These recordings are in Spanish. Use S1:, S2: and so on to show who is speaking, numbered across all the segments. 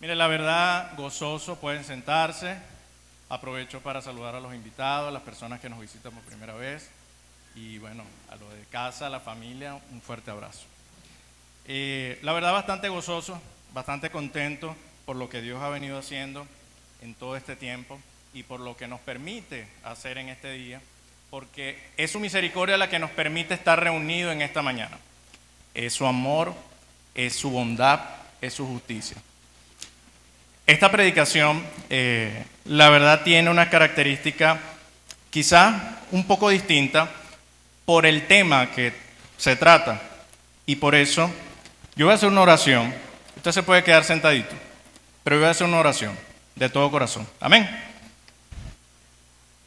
S1: Mire, la verdad, gozoso, pueden sentarse. Aprovecho para saludar a los invitados, a las personas que nos visitan por primera vez. Y bueno, a los de casa, a la familia, un fuerte abrazo. La verdad, bastante gozoso, bastante contento por lo que Dios ha venido haciendo en todo este tiempo y por lo que nos permite hacer en este día, porque es su misericordia la que nos permite estar reunidos en esta mañana. Es su amor, es su bondad, es su justicia. Esta predicación, la verdad, tiene una característica quizás un poco distinta por el tema que se trata. Y por eso yo voy a hacer una oración. Usted se puede quedar sentadito, pero yo voy a hacer una oración de todo corazón. Amén.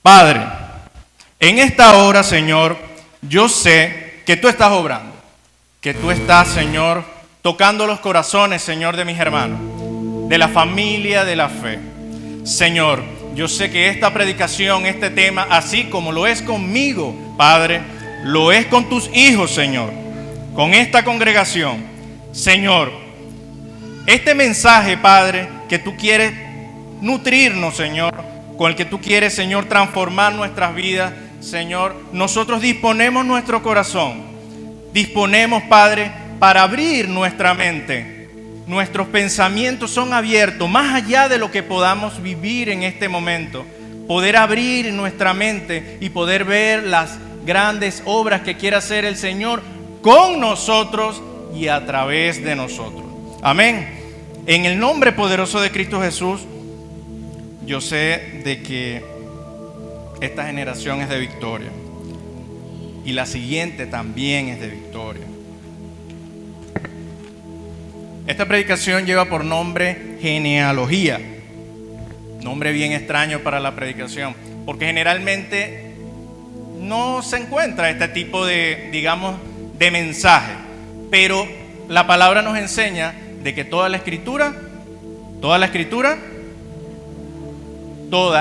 S1: Padre, en esta hora, Señor, yo sé que tú estás obrando, que tú estás, Señor, tocando los corazones, Señor, de mis hermanos, de la familia de la fe. Señor, yo sé que esta predicación, este tema, así como lo es conmigo, Padre, lo es con tus hijos, Señor, con esta congregación. Señor, este mensaje, Padre, que tú quieres nutrirnos, Señor, con el que tú quieres, Señor, transformar nuestras vidas, Señor, nosotros disponemos nuestro corazón, disponemos, Padre, para abrir nuestra mente. Nuestros pensamientos son abiertos, más allá de lo que podamos vivir en este momento, poder abrir nuestra mente y poder ver las grandes obras que quiere hacer el Señor con nosotros y a través de nosotros. Amén. En el nombre poderoso de Cristo Jesús, yo sé de que esta generación es de victoria y la siguiente también es de victoria. Esta predicación lleva por nombre genealogía, nombre bien extraño para la predicación, porque generalmente no se encuentra este tipo de, digamos, de mensaje, pero la palabra nos enseña de que toda la escritura,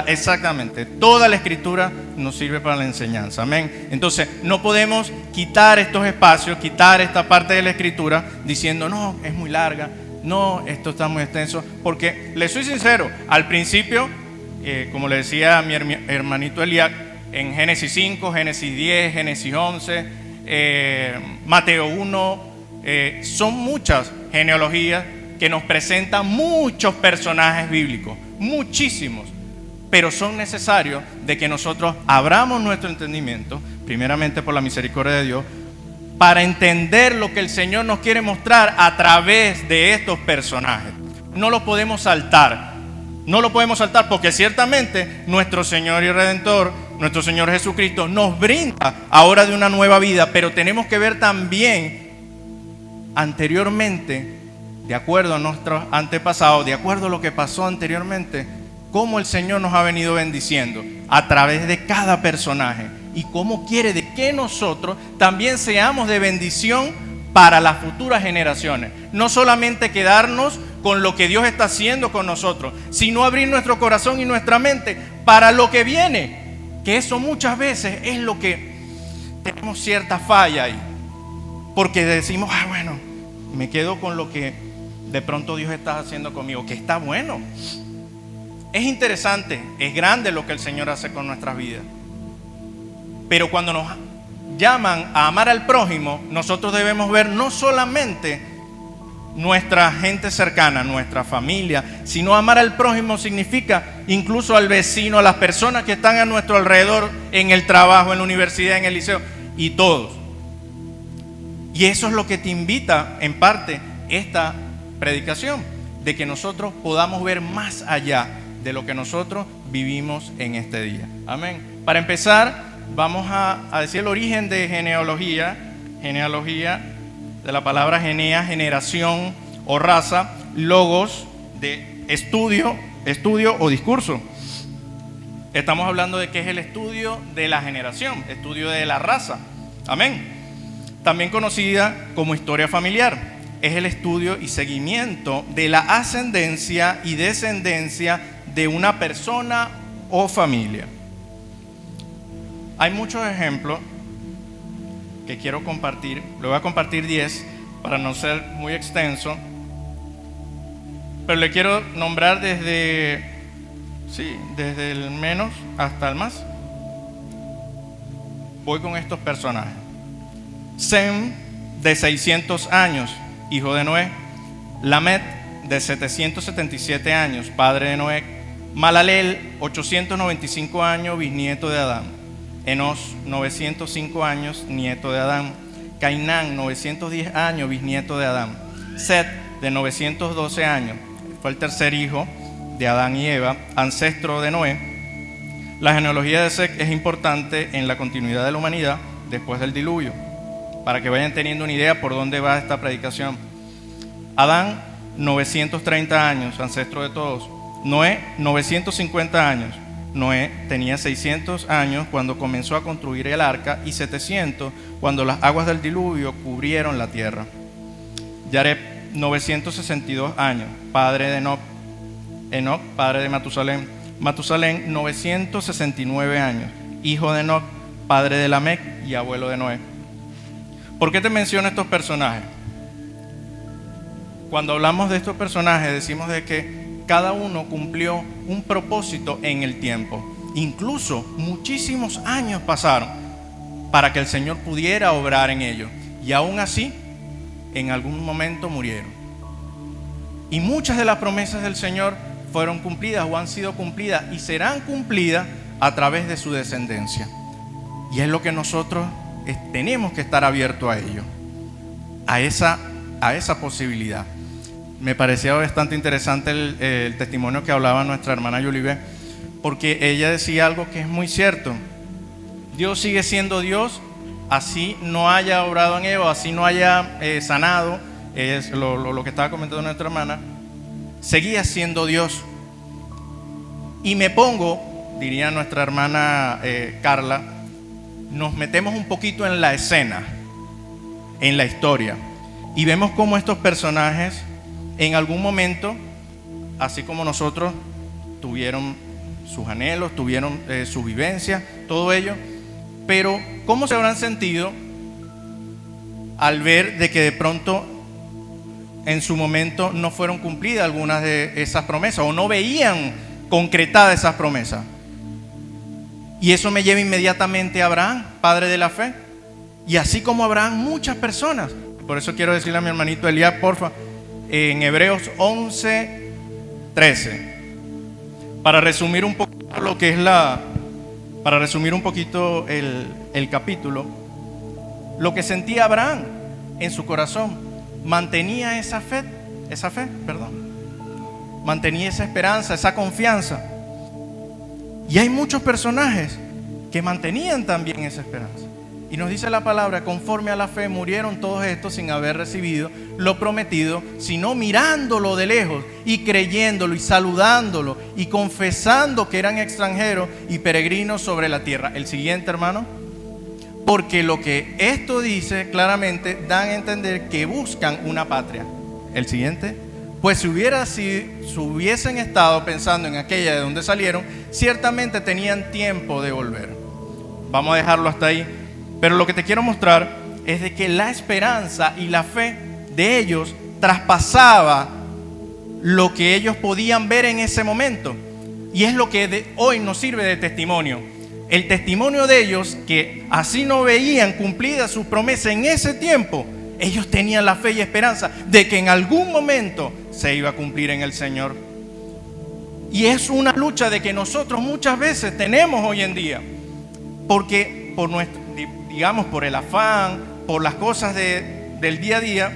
S1: exactamente, toda la escritura nos sirve para la enseñanza, amén. Entonces no podemos quitar estos espacios, quitar esta parte de la escritura diciendo no, es muy larga, no, esto está muy extenso, porque les soy sincero, al principio, como le decía a mi hermanito Eliak, en Génesis 5, Génesis 10, Génesis 11, Mateo 1, son muchas genealogías que nos presentan muchos personajes bíblicos, muchísimos. Pero son necesarios de que nosotros abramos nuestro entendimiento, primeramente por la misericordia de Dios, para entender lo que el Señor nos quiere mostrar a través de estos personajes. No lo podemos saltar, porque ciertamente nuestro Señor y Redentor, nuestro Señor Jesucristo, nos brinda ahora de una nueva vida, pero tenemos que ver también anteriormente, de acuerdo a nuestros antepasados, de acuerdo a lo que pasó anteriormente, cómo el Señor nos ha venido bendiciendo a través de cada personaje y cómo quiere de que nosotros también seamos de bendición para las futuras generaciones. No solamente quedarnos con lo que Dios está haciendo con nosotros, sino abrir nuestro corazón y nuestra mente para lo que viene, que eso muchas veces es lo que tenemos cierta falla ahí, porque decimos, bueno, me quedo con lo que de pronto Dios está haciendo conmigo, que está bueno. Es interesante, es grande lo que el Señor hace con nuestras vidas. Pero cuando nos llaman a amar al prójimo, nosotros debemos ver no solamente nuestra gente cercana, nuestra familia, sino amar al prójimo significa incluso al vecino, a las personas que están a nuestro alrededor, en el trabajo, en la universidad, en el liceo, y todos. Y eso es lo que te invita, en parte, esta predicación, de que nosotros podamos ver más allá de lo que nosotros vivimos en este día. Amén. Para empezar, vamos a decir el origen de genealogía de la palabra genea, generación o raza, logos de estudio o discurso. Estamos hablando de que es el estudio de la generación, estudio de la raza. Amén. También conocida como historia familiar. Es el estudio y seguimiento de la ascendencia y descendencia de una persona o familia. Hay muchos ejemplos que quiero compartir. Le voy a compartir 10 para no ser muy extenso. pero le quiero nombrar desde el menos hasta el más. Voy con estos personajes. Sem, de 600 años, hijo de Noé. Lamet, de 777 años, padre de Noé. Malaleel, 895 años, bisnieto de Adán. Enos, 905 años, nieto de Adán. Cainán, 910 años, bisnieto de Adán. Set, de 912 años, fue el tercer hijo de Adán y Eva, ancestro de Noé. La genealogía de Set es importante en la continuidad de la humanidad después del diluvio, para que vayan teniendo una idea por dónde va esta predicación. Adán, 930 años, ancestro de todos. Noé, 950 años. Noé tenía 600 años cuando comenzó a construir el arca y 700 cuando las aguas del diluvio cubrieron la tierra. Yareb, 962 años, padre de Enoc. Enoc, padre de Matusalén. Matusalén, 969 años, hijo de Enoc, padre de Lamec y abuelo de Noé. ¿Por qué te menciono estos personajes? Cuando hablamos de estos personajes decimos de que cada uno cumplió un propósito en el tiempo. Incluso muchísimos años pasaron para que el Señor pudiera obrar en ellos. Y aún así, en algún momento murieron. Y muchas de las promesas del Señor fueron cumplidas o han sido cumplidas y serán cumplidas a través de su descendencia. Y es lo que nosotros tenemos que estar abiertos a ello, a esa posibilidad. Me parecía bastante interesante el testimonio que hablaba nuestra hermana Yolive, porque ella decía algo que es muy cierto. Dios sigue siendo Dios, así no haya obrado en Eva, así no haya sanado, es lo que estaba comentando nuestra hermana, seguía siendo Dios. Y me pongo, diría nuestra hermana Carla, nos metemos un poquito en la escena, en la historia, y vemos cómo estos personajes en algún momento, así como nosotros, tuvieron sus anhelos, tuvieron su vivencia, todo ello, pero ¿cómo se habrán sentido al ver de que de pronto en su momento no fueron cumplidas algunas de esas promesas o no veían concretadas esas promesas? Y eso me lleva inmediatamente a Abraham, padre de la fe, y así como Abraham, muchas personas. Por eso quiero decirle a mi hermanito Elías, porfa, en Hebreos 11, 13, para resumir un poquito lo que es para resumir un poquito el capítulo, lo que sentía Abraham en su corazón, mantenía esa fe, mantenía esa esperanza, esa confianza. Y hay muchos personajes que mantenían también esa esperanza. Y nos dice la palabra, conforme a la fe murieron todos estos sin haber recibido lo prometido, sino mirándolo de lejos y creyéndolo y saludándolo y confesando que eran extranjeros y peregrinos sobre la tierra. El siguiente, hermano. Porque lo que esto dice claramente dan a entender que buscan una patria. El siguiente. Pues si hubiesen estado pensando en aquella de donde salieron, ciertamente tenían tiempo de volver. Vamos a dejarlo hasta ahí. Pero lo que te quiero mostrar es de que la esperanza y la fe de ellos traspasaba lo que ellos podían ver en ese momento. Y es lo que hoy nos sirve de testimonio. El testimonio de ellos, que así no veían cumplida su promesa en ese tiempo, ellos tenían la fe y esperanza de que en algún momento se iba a cumplir en el Señor. Y es una lucha de que nosotros muchas veces tenemos hoy en día, porque por el afán, por las cosas del día a día,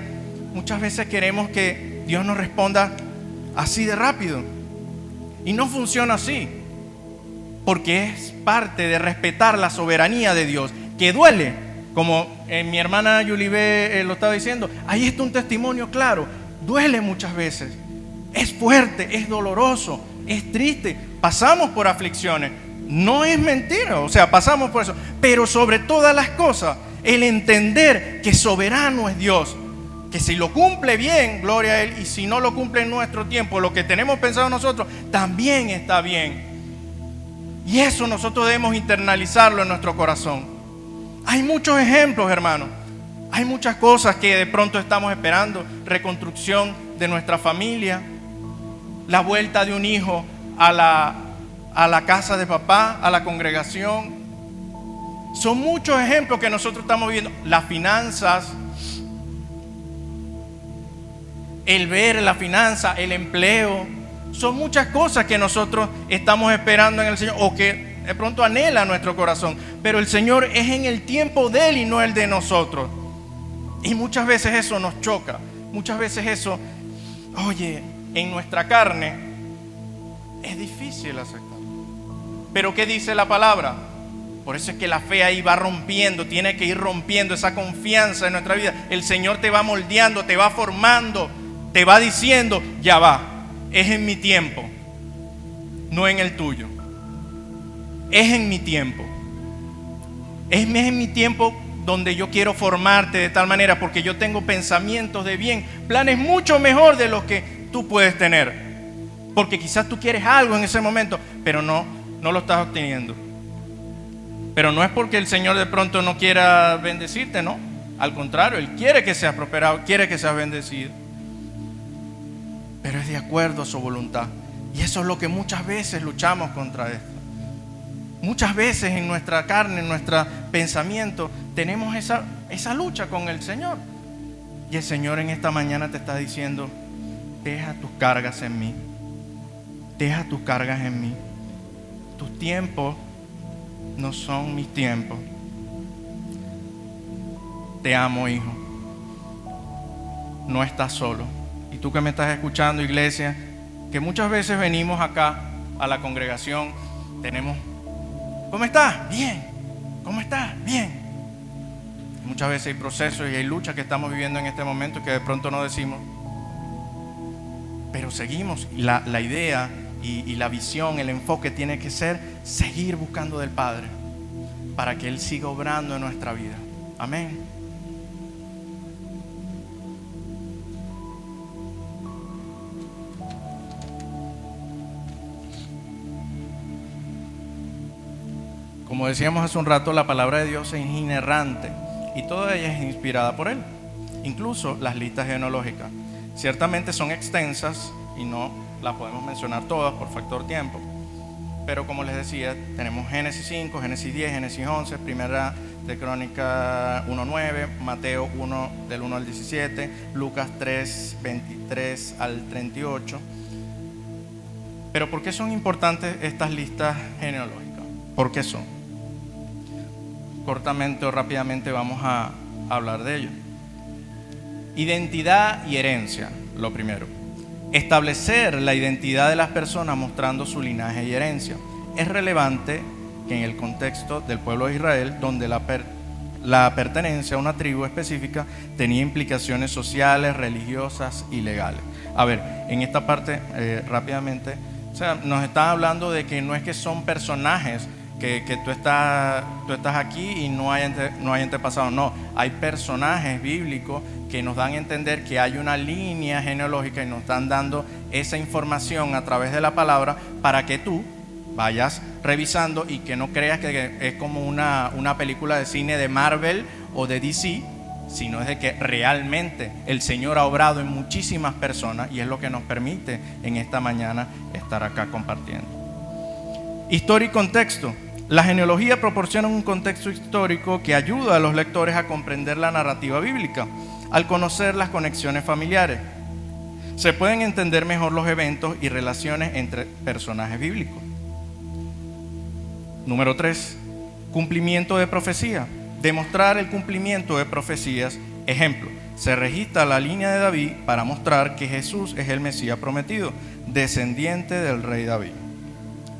S1: muchas veces queremos que Dios nos responda así de rápido. Y no funciona así, porque es parte de respetar la soberanía de Dios, que duele, como mi hermana Yulibe lo estaba diciendo. Ahí está un testimonio claro, duele muchas veces, es fuerte, es doloroso, es triste, pasamos por aflicciones. No es mentira, o sea, pasamos por eso. Pero sobre todas las cosas, el entender que soberano es Dios, que si lo cumple bien, gloria a Él, y si no lo cumple en nuestro tiempo, lo que tenemos pensado nosotros, también está bien. Y eso nosotros debemos internalizarlo en nuestro corazón. Hay muchos ejemplos, hermanos. Hay muchas cosas que de pronto estamos esperando. Reconstrucción de nuestra familia. la vuelta de un hijo a la casa de papá, a la congregación. Son muchos ejemplos que nosotros estamos viendo. Las finanzas, el ver la finanza, el empleo. Son muchas cosas que nosotros estamos esperando en el Señor o que de pronto anhela nuestro corazón. Pero el Señor es en el tiempo de Él y no el de nosotros. Y muchas veces eso nos choca. Muchas veces eso, oye, en nuestra carne es difícil aceptar. Pero ¿qué dice la palabra? Por eso es que la fe ahí va rompiendo, tiene que ir rompiendo esa confianza en nuestra vida. El Señor te va moldeando, te va formando, te va diciendo, ya va, es en mi tiempo, no en el tuyo. Es en mi tiempo. Es en mi tiempo donde yo quiero formarte de tal manera, porque yo tengo pensamientos de bien, planes mucho mejor de los que tú puedes tener. Porque quizás tú quieres algo en ese momento, pero no lo estás obteniendo. Pero no es porque el Señor de pronto no quiera bendecirte, no. Al contrario, Él quiere que seas prosperado, quiere que seas bendecido. Pero es de acuerdo a su voluntad. Y eso es lo que muchas veces luchamos contra esto. Muchas veces en nuestra carne, en nuestro pensamiento, tenemos esa lucha con el Señor. Y el Señor en esta mañana te está diciendo, deja tus cargas en mí. Deja tus cargas en mí. Tus tiempos no son mis tiempos. Te amo, hijo. No estás solo. Y tú que me estás escuchando, iglesia, que muchas veces venimos acá a la congregación, tenemos, ¿cómo estás? Bien. ¿Cómo estás? Bien. Muchas veces hay procesos y hay luchas que estamos viviendo en este momento que de pronto no decimos, pero seguimos. Y la idea y la visión, el enfoque tiene que ser seguir buscando del Padre para que Él siga obrando en nuestra vida. Amén. Como decíamos hace un rato, la palabra de Dios es inerrante y toda ella es inspirada por Él, incluso las listas genealógicas. Ciertamente son extensas y no las podemos mencionar todas por factor tiempo, pero como les decía, tenemos Génesis 5, Génesis 10, Génesis 11, Primera de Crónica 1:9, Mateo 1 del 1 al 17, Lucas 3, 23 al 38. Pero ¿por qué son importantes estas listas genealógicas? ¿Por qué son? Cortamente o rápidamente vamos a hablar de ello. Identidad y herencia, lo primero. Establecer la identidad de las personas mostrando su linaje y herencia. Es relevante que en el contexto del pueblo de Israel, donde la pertenencia a una tribu específica tenía implicaciones sociales, religiosas y legales. A ver, en esta parte, rápidamente, o sea, nos están hablando de que no es que son personajes que tú estás aquí y no hay antepasado. No, hay personajes bíblicos que nos dan a entender que hay una línea genealógica y nos están dando esa información a través de la palabra para que tú vayas revisando y que no creas que es como una película de cine de Marvel o de DC, sino es de que realmente el Señor ha obrado en muchísimas personas y es lo que nos permite en esta mañana estar acá compartiendo. Historia y contexto. La genealogía proporciona un contexto histórico que ayuda a los lectores a comprender la narrativa bíblica. Al conocer las conexiones familiares, se pueden entender mejor los eventos y relaciones entre personajes bíblicos. Número 3. Cumplimiento de profecía. Demostrar el cumplimiento de profecías. Ejemplo, se registra la línea de David para mostrar que Jesús es el Mesías prometido, descendiente del rey David.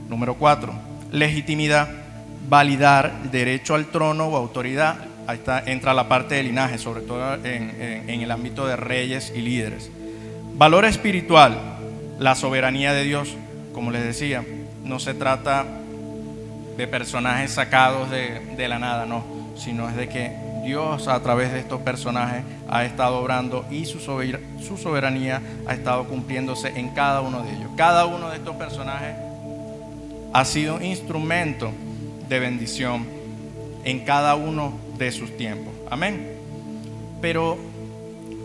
S1: Número 4. Legitimidad, validar derecho al trono o autoridad. Ahí entra la parte de linaje, sobre todo en el ámbito de reyes y líderes. Valor espiritual, la soberanía de Dios. Como les decía, no se trata de personajes sacados de la nada, no, sino es de que Dios a través de estos personajes ha estado obrando y su soberanía ha estado cumpliéndose en cada uno de ellos. Cada uno de estos personajes ha sido un instrumento de bendición en cada uno de sus tiempos. Amén. Pero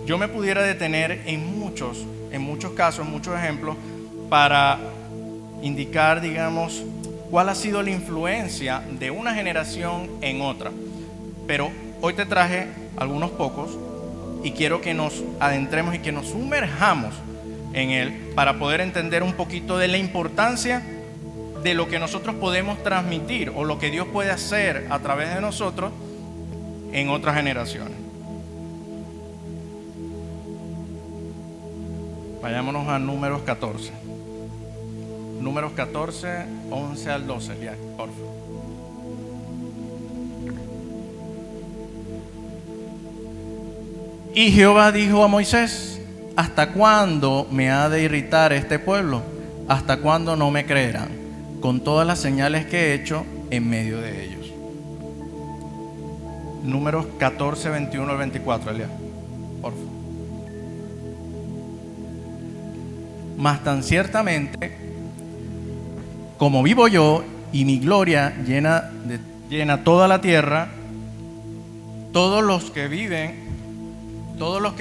S1: yo me pudiera detener en muchos casos, en muchos ejemplos, para indicar, digamos, cuál ha sido la influencia de una generación en otra. Pero hoy te traje algunos pocos y quiero que nos adentremos y que nos sumerjamos en él para poder entender un poquito de la importancia de lo que nosotros podemos transmitir o lo que Dios puede hacer a través de nosotros en otras generaciones. Vayámonos a Números 14. Números 14, 11 al 12, ya, por favor. Y Jehová dijo a Moisés: ¿hasta cuándo me ha de irritar este pueblo? ¿Hasta cuándo no me creerán con todas las señales que he hecho en medio de ellos? Números 14, 21 al 24, Elías, por favor. Mas tan ciertamente como vivo yo y mi gloria llena toda la tierra, todos los que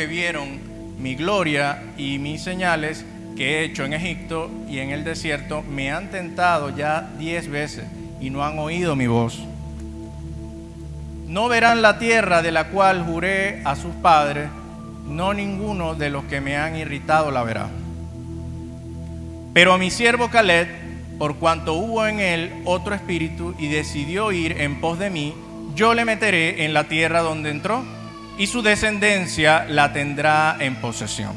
S1: vieron mi gloria y mis señales que he hecho en Egipto y en el desierto, me han tentado ya 10 veces y no han oído mi voz. No verán la tierra de la cual juré a sus padres, no ninguno de los que me han irritado la verá. Pero a mi siervo Caleb, por cuanto hubo en él otro espíritu y decidió ir en pos de mí, yo le meteré en la tierra donde entró y su descendencia la tendrá en posesión.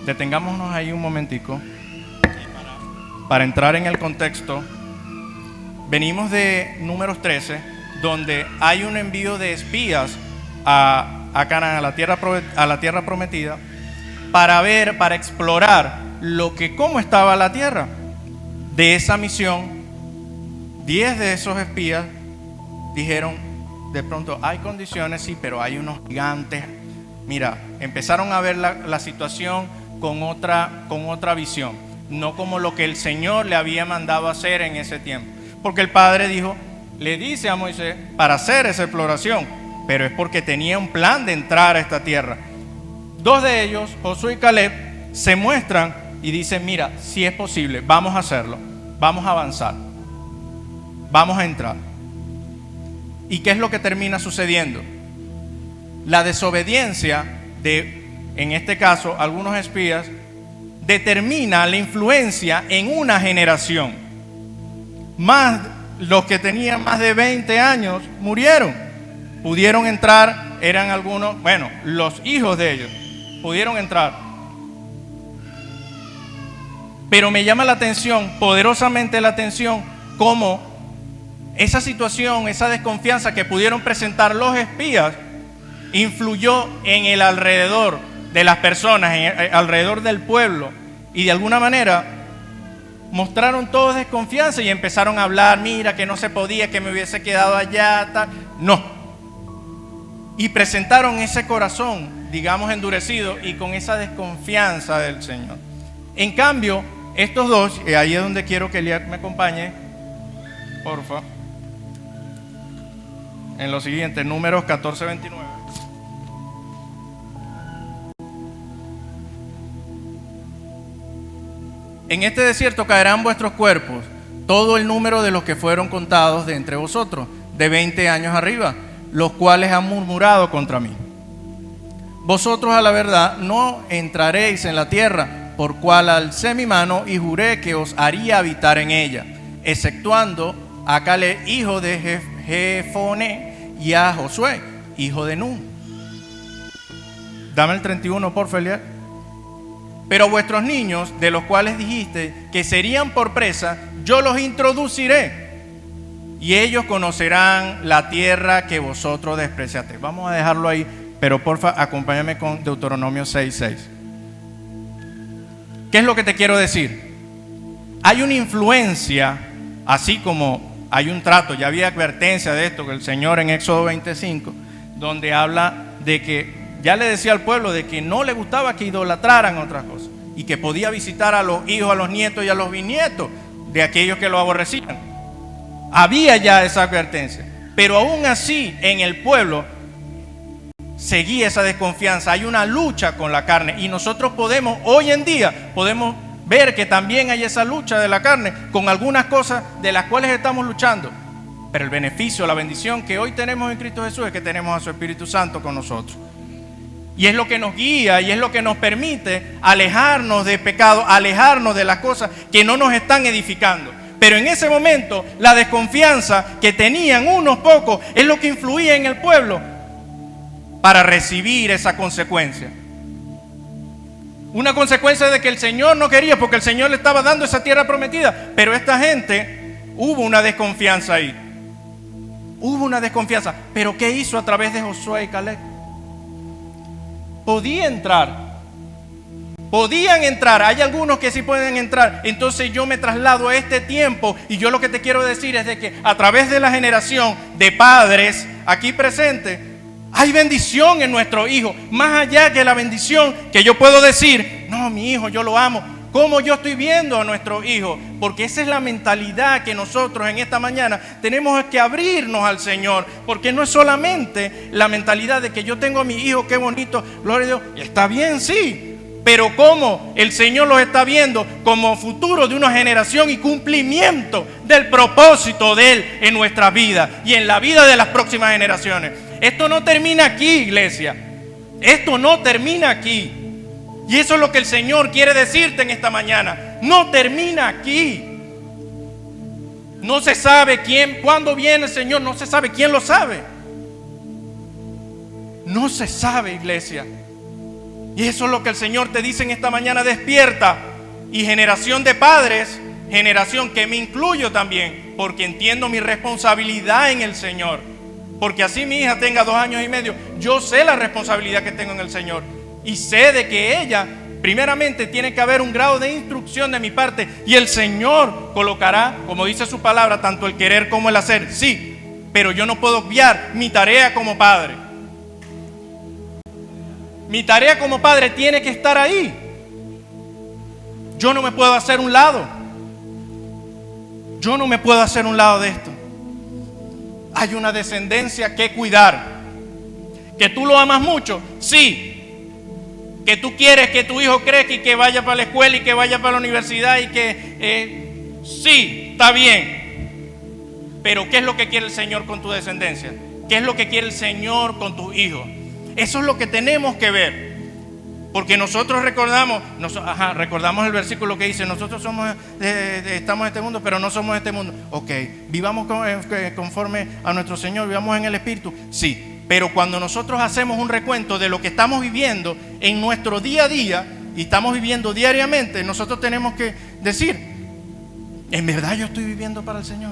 S1: Detengámonos ahí un momentico para entrar en el contexto. Venimos de Números 13, donde hay un envío de espías a Canaán, a la tierra prometida, para explorar cómo estaba la tierra. De esa misión, 10 de esos espías dijeron, de pronto hay condiciones, sí, pero hay unos gigantes. Mira, empezaron a ver la situación con otra visión, no como lo que el Señor le había mandado hacer en ese tiempo. Porque el Padre le dice a Moisés para hacer esa exploración, pero es porque tenía un plan de entrar a esta tierra. 2 de ellos, Josué y Caleb, se muestran y dicen, mira, si es posible, vamos a hacerlo, vamos a avanzar, vamos a entrar. ¿Y qué es lo que termina sucediendo? La desobediencia de, en este caso, algunos espías, determina la influencia en una generación. Más los que tenían más de 20 años murieron. Pudieron entrar, eran algunos, los hijos de ellos pudieron entrar. Pero me llama la atención, poderosamente la atención, cómo esa situación, esa desconfianza que pudieron presentar los espías, influyó en el alrededor de las personas, alrededor del pueblo, y de alguna manera mostraron todos desconfianza y empezaron a hablar, mira que no se podía, que me hubiese quedado allá, tal. No. Y presentaron ese corazón, digamos, endurecido y con esa desconfianza del Señor. En cambio, estos dos, y ahí es donde quiero que Eliab me acompañe, por favor, en lo siguiente, Números 14, 29. En este desierto caerán vuestros cuerpos, todo el número de los que fueron contados de entre vosotros, de 20 años arriba, los cuales han murmurado contra mí. Vosotros a la verdad no entraréis en la tierra, por cual alcé mi mano y juré que os haría habitar en ella, exceptuando a Caleb, hijo de Jefone, y a Josué, hijo de Nun. Dame el 31, por favor. Pero vuestros niños, de los cuales dijiste que serían por presa, yo los introduciré, y ellos conocerán la tierra que vosotros despreciaste. Vamos a dejarlo ahí, pero porfa, acompáñame con Deuteronomio 6:6. ¿Qué es lo que te quiero decir? Hay una influencia, así como hay un trato, ya había advertencia de esto, que el Señor en Éxodo 25, donde habla de que ya le decía al pueblo de que no le gustaba que idolatraran otras cosas y que podía visitar a los hijos, a los nietos y a los bisnietos de aquellos que lo aborrecían. Había ya esa advertencia, pero aún así en el pueblo seguía esa desconfianza. Hay una lucha con la carne y nosotros podemos, hoy en día, podemos ver que también hay esa lucha de la carne con algunas cosas de las cuales estamos luchando. Pero el beneficio, la bendición que hoy tenemos en Cristo Jesús es que tenemos a su Espíritu Santo con nosotros. Y es lo que nos guía y es lo que nos permite alejarnos de pecado, alejarnos de las cosas que no nos están edificando. Pero en ese momento, la desconfianza que tenían unos pocos es lo que influía en el pueblo para recibir esa consecuencia. Una consecuencia de que el Señor no quería, porque el Señor le estaba dando esa tierra prometida. Pero esta gente, hubo una desconfianza ahí. Hubo una desconfianza. Pero ¿qué hizo a través de Josué y Caleb? Podían entrar, hay algunos que sí pueden entrar. Entonces yo me traslado a este tiempo y yo lo que te quiero decir es de que a través de la generación de padres aquí presentes, hay bendición en nuestro hijo, más allá que la bendición que yo puedo decir, no, mi hijo, yo lo amo. ¿Cómo yo estoy viendo a nuestro hijo? Porque esa es la mentalidad que nosotros en esta mañana tenemos que abrirnos al Señor. Porque no es solamente la mentalidad de que yo tengo a mi hijo, qué bonito, gloria a Dios. Está bien, sí. Pero cómo el Señor los está viendo como futuro de una generación y cumplimiento del propósito de Él en nuestra vida y en la vida de las próximas generaciones. Esto no termina aquí, iglesia. Esto no termina aquí. Y eso es lo que el Señor quiere decirte en esta mañana. No termina aquí. No se sabe cuándo viene el Señor. No se sabe quién lo sabe. No se sabe, iglesia. Y eso es lo que el Señor te dice en esta mañana. Despierta. Y generación de padres, generación que me incluyo también, porque entiendo mi responsabilidad en el Señor. Porque así mi hija tenga 2 años y medio, yo sé la responsabilidad que tengo en el Señor. Y sé de que ella, primeramente, tiene que haber un grado de instrucción de mi parte. Y el Señor colocará, como dice su palabra, tanto el querer como el hacer. Sí, pero yo no puedo obviar mi tarea como padre. Mi tarea como padre tiene que estar ahí. Yo no me puedo hacer un lado. Yo no me puedo hacer un lado de esto. Hay una descendencia que cuidar. ¿Que tú lo amas mucho? Sí. Que tú quieres que tu hijo crezca y que vaya para la escuela y que vaya para la universidad y que sí, está bien. Pero ¿qué es lo que quiere el Señor con tu descendencia? ¿Qué es lo que quiere el Señor con tus hijos? Eso es lo que tenemos que ver. Porque nosotros recordamos el versículo que dice, nosotros estamos en este mundo, pero no somos de este mundo. Ok, vivamos conforme a nuestro Señor, vivamos en el Espíritu. Sí. Pero cuando nosotros hacemos un recuento de lo que estamos viviendo en nuestro día a día y estamos viviendo diariamente, nosotros tenemos que decir, ¿en verdad yo estoy viviendo para el Señor?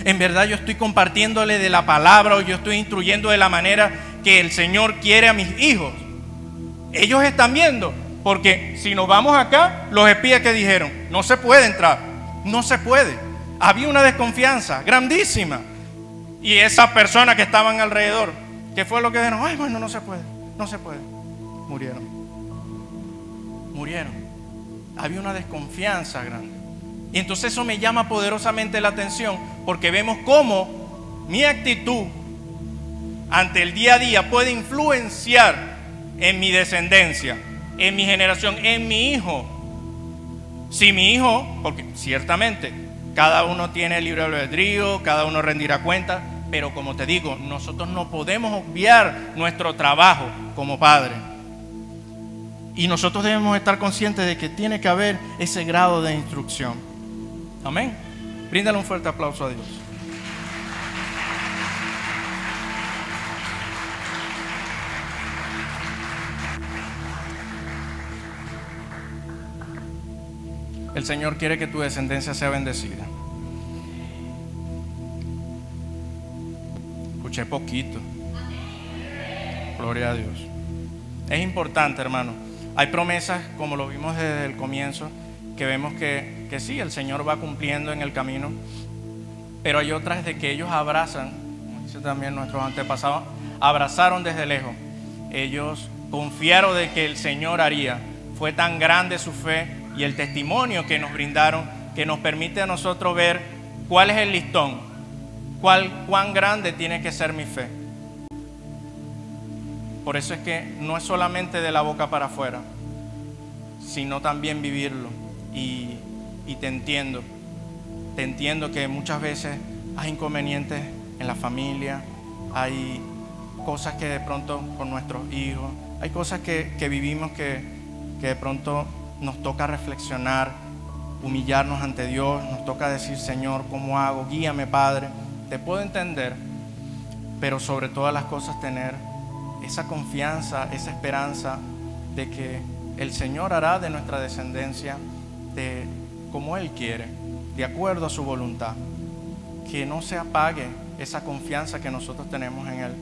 S1: ¿En verdad yo estoy compartiéndole de la palabra o yo estoy instruyendo de la manera que el Señor quiere a mis hijos? Ellos están viendo, porque si nos vamos acá, los espías que dijeron, no se puede entrar, no se puede. Había una desconfianza grandísima. Y esas personas que estaban alrededor, ¿qué fue lo que dijeron? Ay, bueno, no se puede. Murieron. Había una desconfianza grande. Y entonces eso me llama poderosamente la atención, porque vemos cómo mi actitud ante el día a día puede influenciar en mi descendencia, en mi generación, en mi hijo. Si mi hijo, porque ciertamente cada uno tiene libre albedrío, cada uno rendirá cuenta. Pero como te digo, nosotros no podemos obviar nuestro trabajo como padre. Y nosotros debemos estar conscientes de que tiene que haber ese grado de instrucción. Amén. Bríndale un fuerte aplauso a Dios. El Señor quiere que tu descendencia sea bendecida. Escuché poquito. Gloria a Dios. Es importante, hermano. Hay promesas, como lo vimos desde el comienzo, que vemos que sí, el Señor va cumpliendo en el camino. Pero hay otras de que ellos abrazan, como dice también nuestros antepasados, abrazaron desde lejos. Ellos confiaron de que el Señor haría. Fue tan grande su fe y el testimonio que nos brindaron, que nos permite a nosotros ver cuál es el listón. Cuán grande tiene que ser mi fe. Por eso es que no es solamente de la boca para afuera, sino también vivirlo. Y te entiendo que muchas veces hay inconvenientes en la familia, hay cosas que de pronto con nuestros hijos, hay cosas que vivimos que de pronto nos toca reflexionar, humillarnos ante Dios, nos toca decir: Señor, ¿cómo hago? Guíame, Padre. Te puedo entender, pero sobre todas las cosas tener esa confianza, esa esperanza de que el Señor hará de nuestra descendencia como Él quiere, de acuerdo a su voluntad. Que no se apague esa confianza que nosotros tenemos en Él,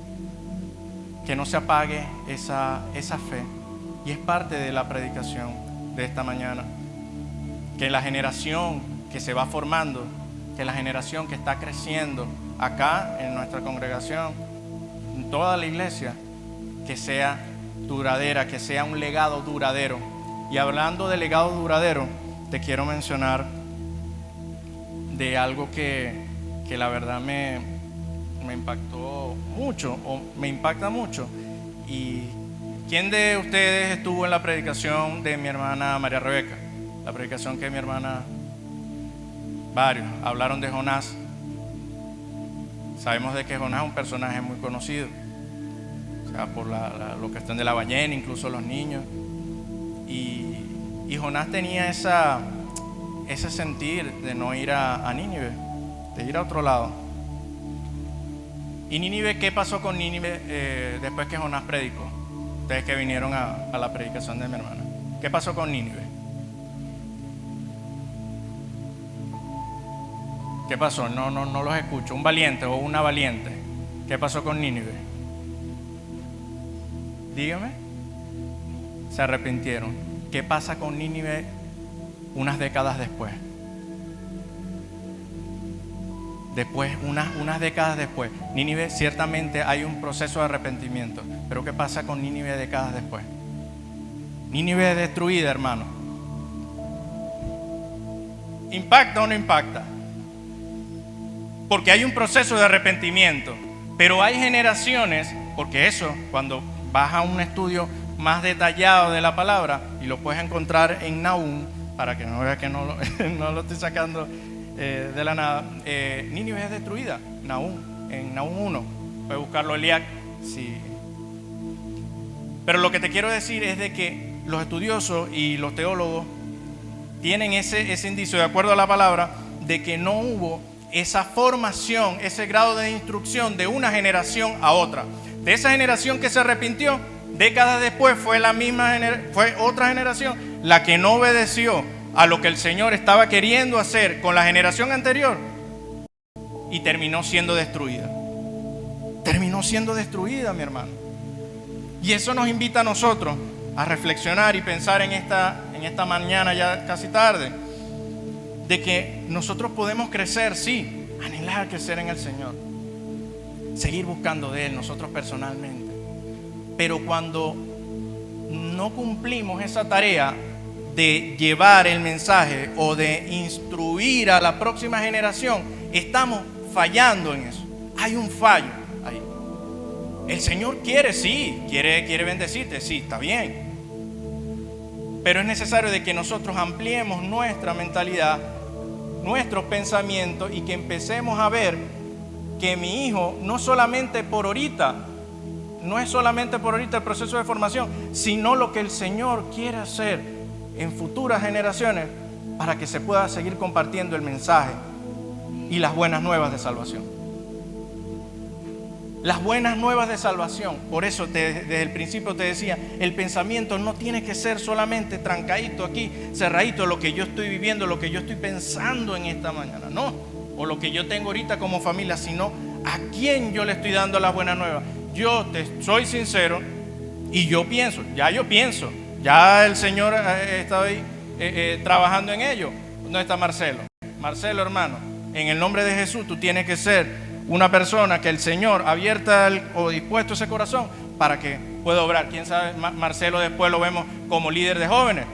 S1: que no se apague esa fe. Y es parte de la predicación de esta mañana, que la generación que se va formando, que la generación que está creciendo acá en nuestra congregación, en toda la iglesia, que sea duradera, que sea un legado duradero. Y hablando de legado duradero, te quiero mencionar de algo que la verdad me impactó mucho, o me impacta mucho. ¿Y quién de ustedes estuvo en la predicación de mi hermana María Rebeca? La predicación que mi hermana... Varios hablaron de Jonás. Sabemos de que Jonás es un personaje muy conocido, o sea, por lo que están de la ballena, incluso los niños. Y Jonás tenía ese sentir de no ir a Nínive, de ir a otro lado. ¿Y Nínive? ¿Qué pasó con Nínive después que Jonás predicó? Ustedes que vinieron a la predicación de mi hermana, ¿qué pasó con Nínive? ¿Qué pasó? No los escucho. Un valiente o una valiente. ¿Qué pasó con Nínive? Dígame. Se arrepintieron. ¿Qué pasa con Nínive unas décadas después? Unas décadas después. Nínive, ciertamente hay un proceso de arrepentimiento. Pero ¿qué pasa con Nínive décadas después? Nínive es destruida, hermano. ¿Impacta o no impacta? Porque hay un proceso de arrepentimiento, pero hay generaciones, porque eso, cuando vas a un estudio más detallado de la palabra, y lo puedes encontrar en Nahum, para que no veas que no lo estoy sacando de la nada. Nínive es destruida, en Nahum 1, puedes buscarlo, Eliac, sí. Pero lo que te quiero decir es de que los estudiosos y los teólogos tienen ese indicio, de acuerdo a la palabra, de que no hubo esa formación, ese grado de instrucción de una generación a otra. De esa generación que se arrepintió, décadas después fue otra generación la que no obedeció a lo que el Señor estaba queriendo hacer con la generación anterior y terminó siendo destruida. Terminó siendo destruida, mi hermano. Y eso nos invita a nosotros a reflexionar y pensar en esta mañana ya casi tarde, de que nosotros podemos crecer, sí, anhelar crecer en el Señor, seguir buscando de Él nosotros personalmente, pero cuando no cumplimos esa tarea de llevar el mensaje o de instruir a la próxima generación, estamos fallando en eso. Hay un fallo ahí. El Señor quiere, sí, quiere bendecirte, sí, está bien, pero es necesario de que nosotros ampliemos nuestra mentalidad, nuestros pensamientos, y que empecemos a ver que mi hijo no es solamente por ahorita el proceso de formación, sino lo que el Señor quiere hacer en futuras generaciones para que se pueda seguir compartiendo el mensaje y las buenas nuevas de salvación. Las buenas nuevas de salvación. Por eso desde el principio te decía, el pensamiento no tiene que ser solamente trancadito aquí, cerradito, lo que yo estoy viviendo, lo que yo estoy pensando en esta mañana, no, o lo que yo tengo ahorita como familia, sino a quién yo le estoy dando las buenas nuevas. Yo te soy sincero y yo pienso, ya el Señor ha estado ahí trabajando en ello. ¿Dónde está Marcelo? Marcelo, hermano, en el nombre de Jesús tú tienes que ser una persona que el Señor abierta o dispuesto ese corazón para que pueda obrar. Quién sabe, Marcelo después lo vemos como líder de jóvenes.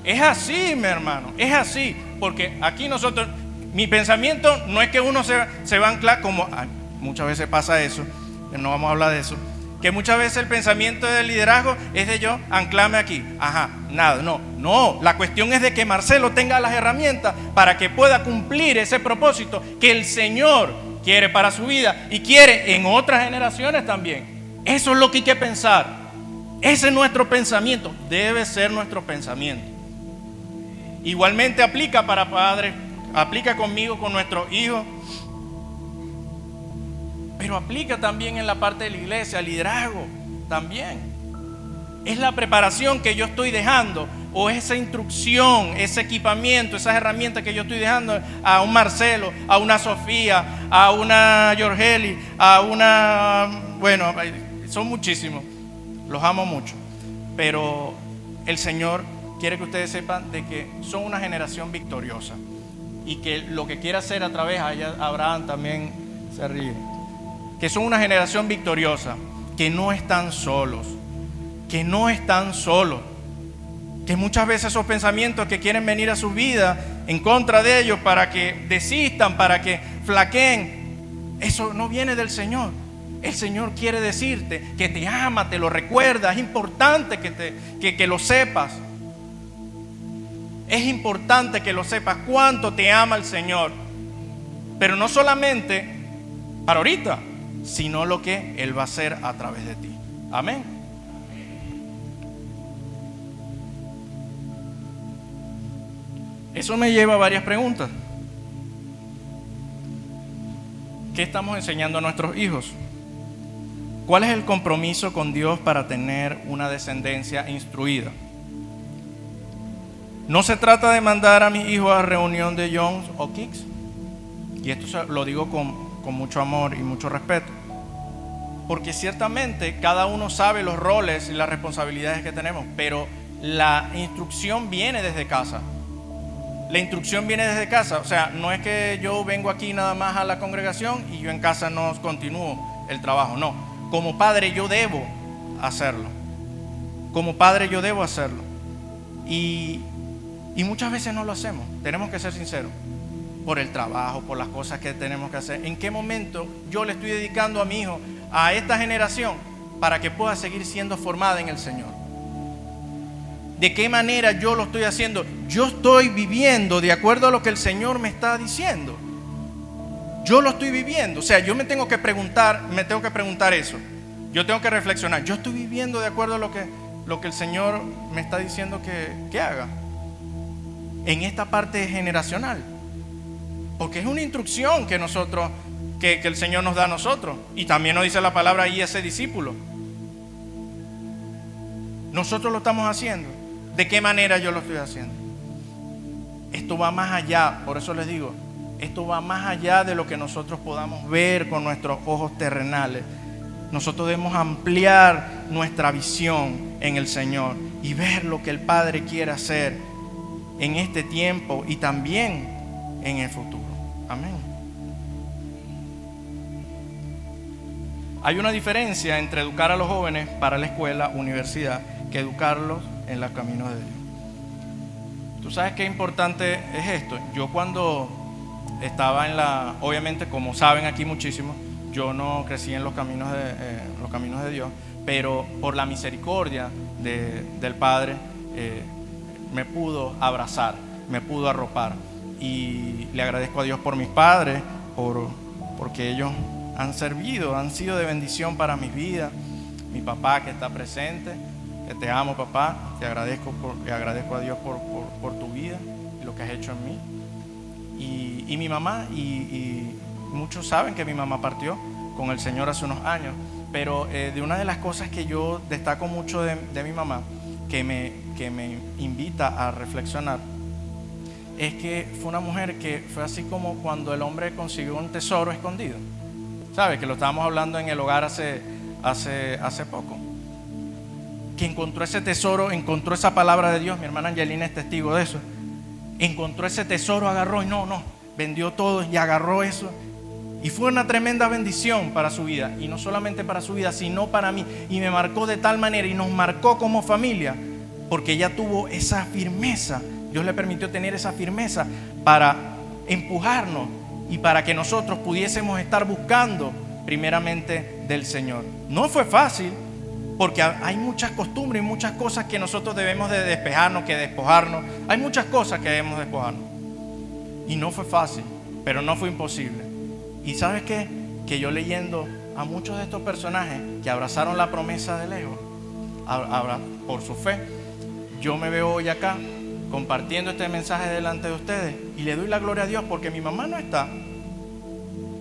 S1: Es así, mi hermano, es así, porque aquí nosotros, mi pensamiento no es que uno se va a anclar como, muchas veces pasa eso, no vamos a hablar de eso, Que muchas veces el pensamiento del liderazgo es de yo anclarme aquí. Ajá, nada, no. La cuestión es de que Marcelo tenga las herramientas para que pueda cumplir ese propósito que el Señor quiere para su vida y quiere en otras generaciones también. Eso es lo que hay que pensar. Ese es nuestro pensamiento. Debe ser nuestro pensamiento. Igualmente aplica para padres, aplica conmigo, con nuestros hijos. Pero aplica también en la parte de la iglesia, liderazgo también. Es la preparación que yo estoy dejando, o esa instrucción, ese equipamiento, esas herramientas que yo estoy dejando a un Marcelo, a una Sofía, a una Yorgeli, a una... Bueno, son muchísimos, los amo mucho. Pero el Señor quiere que ustedes sepan de que son una generación victoriosa y que lo que quiere hacer a través, allá Abraham también se ríe, que son una generación victoriosa, que no están solos, que muchas veces esos pensamientos que quieren venir a su vida en contra de ellos para que desistan, para que flaqueen, eso no viene del Señor. El Señor quiere decirte que te ama, te lo recuerda. Es importante que lo sepas. Es importante que lo sepas cuánto te ama el Señor. Pero no solamente para ahorita, sino lo que Él va a hacer a través de ti. Amén. Eso me lleva a varias preguntas. ¿Qué estamos enseñando a nuestros hijos? ¿Cuál es el compromiso con Dios para tener una descendencia instruida? No se trata de mandar a mis hijos a reunión de Jones o Kicks. Y esto lo digo con mucho amor y mucho respeto. Porque ciertamente cada uno sabe los roles y las responsabilidades que tenemos. Pero la instrucción viene desde casa. La instrucción viene desde casa. O sea, no es que yo vengo aquí nada más a la congregación y yo en casa no continúo el trabajo. No. Como padre yo debo hacerlo. Como padre yo debo hacerlo. Y muchas veces no lo hacemos, tenemos que ser sinceros, por el trabajo, por las cosas que tenemos que hacer. ¿En qué momento yo le estoy dedicando a mi hijo, a esta generación, para que pueda seguir siendo formada en el Señor? ¿De qué manera yo lo estoy haciendo? Yo estoy viviendo de acuerdo a lo que el Señor me está diciendo. Yo lo estoy viviendo, o sea, yo me tengo que preguntar eso. Yo tengo que reflexionar, yo estoy viviendo de acuerdo a lo que el Señor me está diciendo que haga. En esta parte generacional, porque es una instrucción que nosotros, que el Señor nos da a nosotros, y también nos dice la palabra ahí ese discípulo. Nosotros lo estamos haciendo. ¿De qué manera yo lo estoy haciendo? Esto va más allá, por eso les digo, esto va más allá de lo que nosotros podamos ver con nuestros ojos terrenales. Nosotros debemos ampliar nuestra visión en el Señor y ver lo que el Padre quiere hacer en este tiempo y también en el futuro. Amén. Hay una diferencia entre educar a los jóvenes para la escuela, universidad, que educarlos en los caminos de Dios. ¿Tú sabes qué importante es esto? Yo cuando estaba obviamente, como saben aquí muchísimo, yo no crecí en los caminos de Dios, pero por la misericordia del Padre, me pudo abrazar, me pudo arropar, y le agradezco a Dios por mis padres, porque ellos han sido de bendición para mi vida. Mi papá que está presente, que te amo, papá, le agradezco a Dios por tu vida y lo que has hecho en mí, y mi mamá, y muchos saben que mi mamá partió con el Señor hace unos años, pero de una de las cosas que yo destaco mucho de mi mamá, que me invita a reflexionar, es que fue una mujer que fue así como cuando el hombre consiguió un tesoro escondido. ¿Sabes? Que lo estábamos hablando en el hogar hace poco. Que encontró ese tesoro, encontró esa palabra de Dios. Mi hermana Angelina es testigo de eso. Encontró ese tesoro, agarró y vendió todo y agarró eso. Y fue una tremenda bendición para su vida. Y no solamente para su vida, sino para mí. Y me marcó de tal manera y nos marcó como familia, porque ella tuvo esa firmeza. Dios le permitió tener esa firmeza para empujarnos y para que nosotros pudiésemos estar buscando primeramente del Señor. No fue fácil, porque hay muchas costumbres y muchas cosas que nosotros debemos de despejarnos, que despojarnos. Hay muchas cosas que debemos despojarnos. Y no fue fácil, pero no fue imposible. ¿Y sabes qué? Que yo leyendo a muchos de estos personajes que abrazaron la promesa de lejos, por su fe, yo me veo hoy acá compartiendo este mensaje delante de ustedes y le doy la gloria a Dios porque mi mamá no está.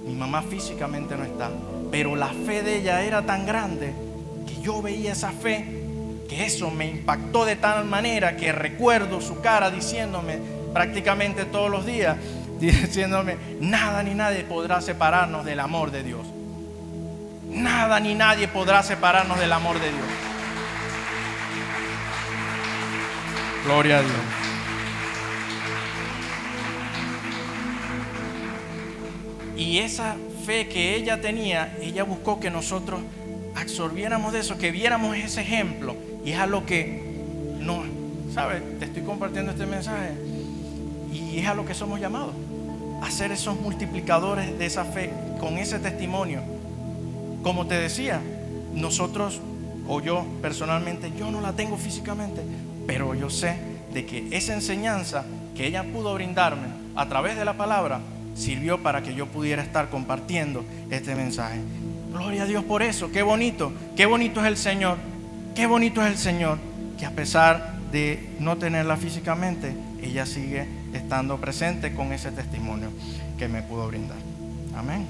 S1: Mi mamá físicamente no está, pero la fe de ella era tan grande que yo veía esa fe, que eso me impactó de tal manera que recuerdo su cara diciéndome prácticamente todos los días, diciéndome: nada ni nadie podrá separarnos del amor de Dios. Nada ni nadie podrá separarnos del amor de Dios. Gloria a Dios. Y esa fe que ella tenía, ella buscó que nosotros absorbiéramos de eso, que viéramos ese ejemplo. Y es a lo que no, ¿sabes? Te estoy compartiendo este mensaje y es a lo que somos llamados, a ser esos multiplicadores de esa fe con ese testimonio. Como te decía, nosotros, o yo personalmente, yo no la tengo físicamente, pero yo sé de que esa enseñanza que ella pudo brindarme a través de la palabra sirvió para que yo pudiera estar compartiendo este mensaje. Gloria a Dios por eso. Qué bonito es el Señor. Qué bonito es el Señor, que a pesar de no tenerla físicamente, ella sigue estando presente con ese testimonio que me pudo brindar. Amén.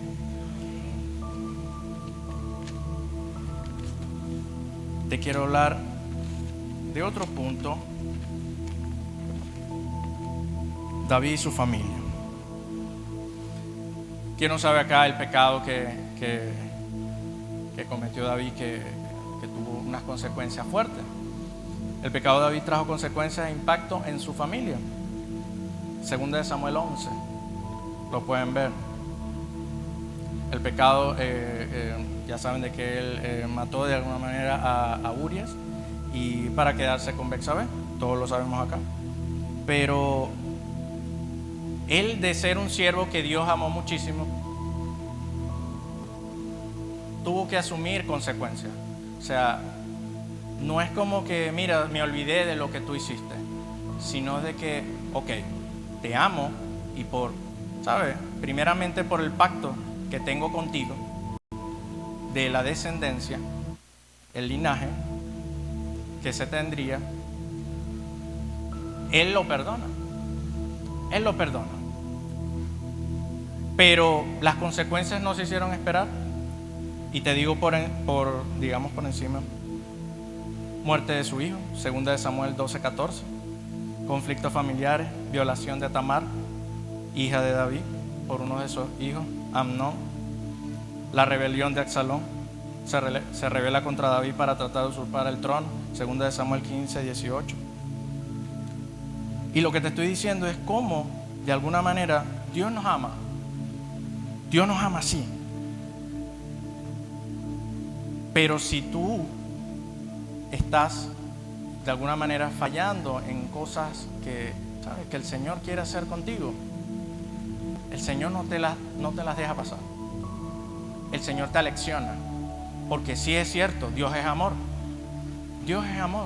S1: Te quiero hablar de otro punto. David y su familia. ¿Quién no sabe acá el pecado que cometió David, que tuvo unas consecuencias fuertes? El pecado de David trajo consecuencias e impacto en su familia. Segunda de Samuel 11, lo pueden ver. El pecado, ya saben de que él mató de alguna manera a Urias y para quedarse con Betsabé, todos lo sabemos acá. Pero él, de ser un siervo que Dios amó muchísimo, tuvo que asumir consecuencias. O sea, no es como que, mira, me olvidé de lo que tú hiciste, sino de que, ok, te amo y ¿sabes? Primeramente por el pacto que tengo contigo, de la descendencia, el linaje que se tendría, Él lo perdona. Él lo perdona. Pero las consecuencias no se hicieron esperar. Y te digo digamos por encima: muerte de su hijo, segunda de Samuel 12:14, conflictos familiares, violación de Tamar, hija de David, por uno de sus hijos, Amnón, la rebelión de Absalón, se rebela contra David para tratar de usurpar el trono, segunda de Samuel 15:18. Y lo que te estoy diciendo es cómo, de alguna manera, Dios nos ama. Dios nos ama así. Pero si tú estás de alguna manera fallando en cosas que, ¿sabes?, que el Señor quiere hacer contigo, el Señor no te las deja pasar. El Señor te alecciona. Porque sí es cierto, Dios es amor. Dios es amor.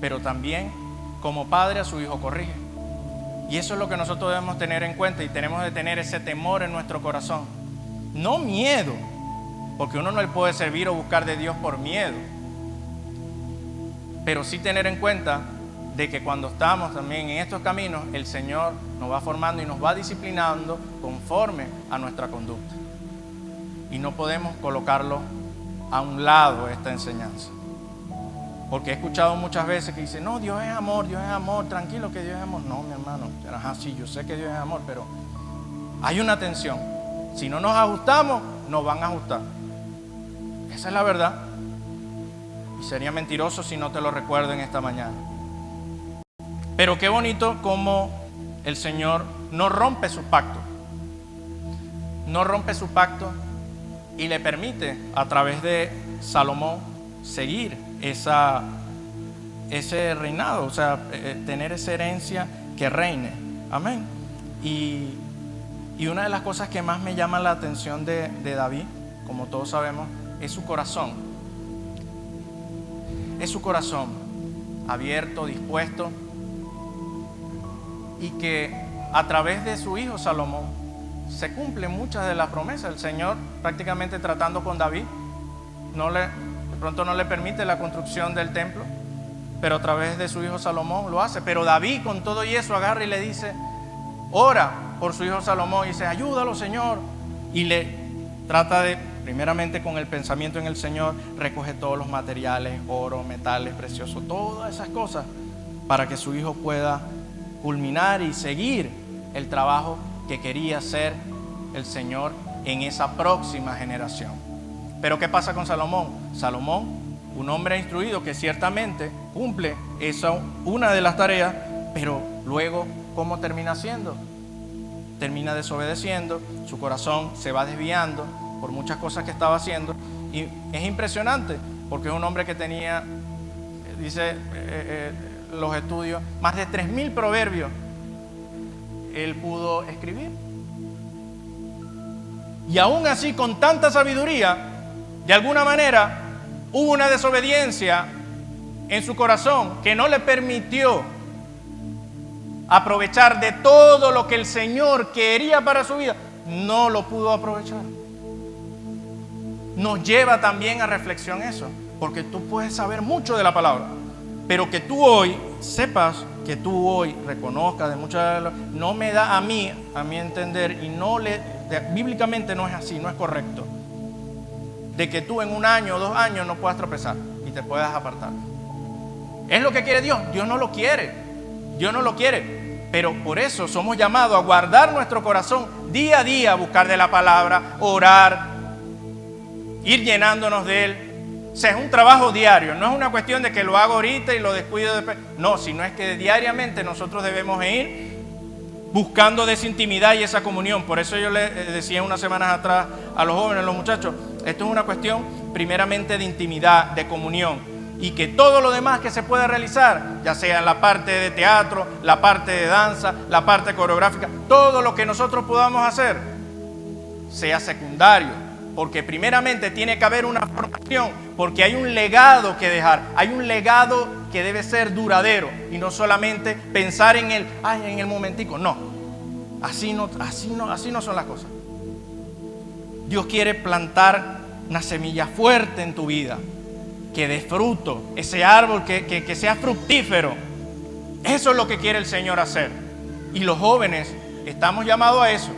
S1: Pero también, como padre, a su hijo corrige. Y eso es lo que nosotros debemos tener en cuenta, y tenemos de tener ese temor en nuestro corazón. No miedo, porque uno no le puede servir o buscar de Dios por miedo. Pero sí tener en cuenta de que cuando estamos también en estos caminos, el Señor nos va formando y nos va disciplinando conforme a nuestra conducta. Y no podemos colocarlo a un lado, esta enseñanza. Porque he escuchado muchas veces que dicen: no, Dios es amor, tranquilo que Dios es amor. No, mi hermano, sí, yo sé que Dios es amor, pero hay una tensión. Si no nos ajustamos, nos van a ajustar. Esa es la verdad. Y sería mentiroso si no te lo recuerdo en esta mañana. Pero qué bonito cómo el Señor no rompe su pacto. No rompe su pacto y le permite, a través de Salomón, seguir ese reinado, o sea, tener esa herencia que reine. Amén. Y una de las cosas que más me llama la atención de David, como todos sabemos, es su corazón. Es su corazón abierto, dispuesto, y que a través de su hijo Salomón se cumplen muchas de las promesas. El Señor, prácticamente tratando con David, de pronto no le permite la construcción del templo, pero a través de su hijo Salomón lo hace. Pero David, con todo y eso, agarra y le dice, ora por su hijo Salomón, y dice, ayúdalo, Señor, y le trata de, primeramente con el pensamiento en el Señor, recoge todos los materiales, oro, metales preciosos, todas esas cosas, para que su hijo pueda culminar y seguir el trabajo que quería hacer el Señor en esa próxima generación. Pero ¿qué pasa con Salomón? Salomón, un hombre instruido que ciertamente cumple esa una de las tareas, pero luego, ¿cómo termina haciendo? Termina desobedeciendo, su corazón se va desviando por muchas cosas que estaba haciendo, y es impresionante porque es un hombre que tenía, dice los estudios, más de 3.000 proverbios él pudo escribir. Y aún así, con tanta sabiduría, de alguna manera hubo una desobediencia en su corazón que no le permitió aprovechar de todo lo que el Señor quería para su vida. No lo pudo aprovechar. Nos lleva también a reflexión eso, porque tú puedes saber mucho de la palabra, pero que tú hoy sepas, que tú hoy reconozcas de muchas, no me da a mí entender, y bíblicamente no es así, no es correcto, de que tú en 1 año o 2 años no puedas tropezar y te puedas apartar. ¿Es lo que quiere Dios? Dios no lo quiere. Dios no lo quiere. Pero por eso somos llamados a guardar nuestro corazón día a día, buscar de la palabra, orar, ir llenándonos de Él. O sea, es un trabajo diario, no es una cuestión de que lo hago ahorita y lo descuido después. No, sino es que diariamente nosotros debemos ir buscando de esa intimidad y esa comunión. Por eso yo le decía unas semanas atrás a los jóvenes, a los muchachos, esto es una cuestión primeramente de intimidad, de comunión, y que todo lo demás que se pueda realizar, ya sea en la parte de teatro, la parte de danza, la parte coreográfica, todo lo que nosotros podamos hacer sea secundario, porque primeramente tiene que haber una formación, porque hay un legado que dejar, hay un legado que debe ser duradero, y no solamente pensar en el momentico. No, así no son las cosas. Dios quiere plantar una semilla fuerte en tu vida, que dé fruto, ese árbol que sea fructífero. Eso es lo que quiere el Señor hacer. Y los jóvenes estamos llamados a eso.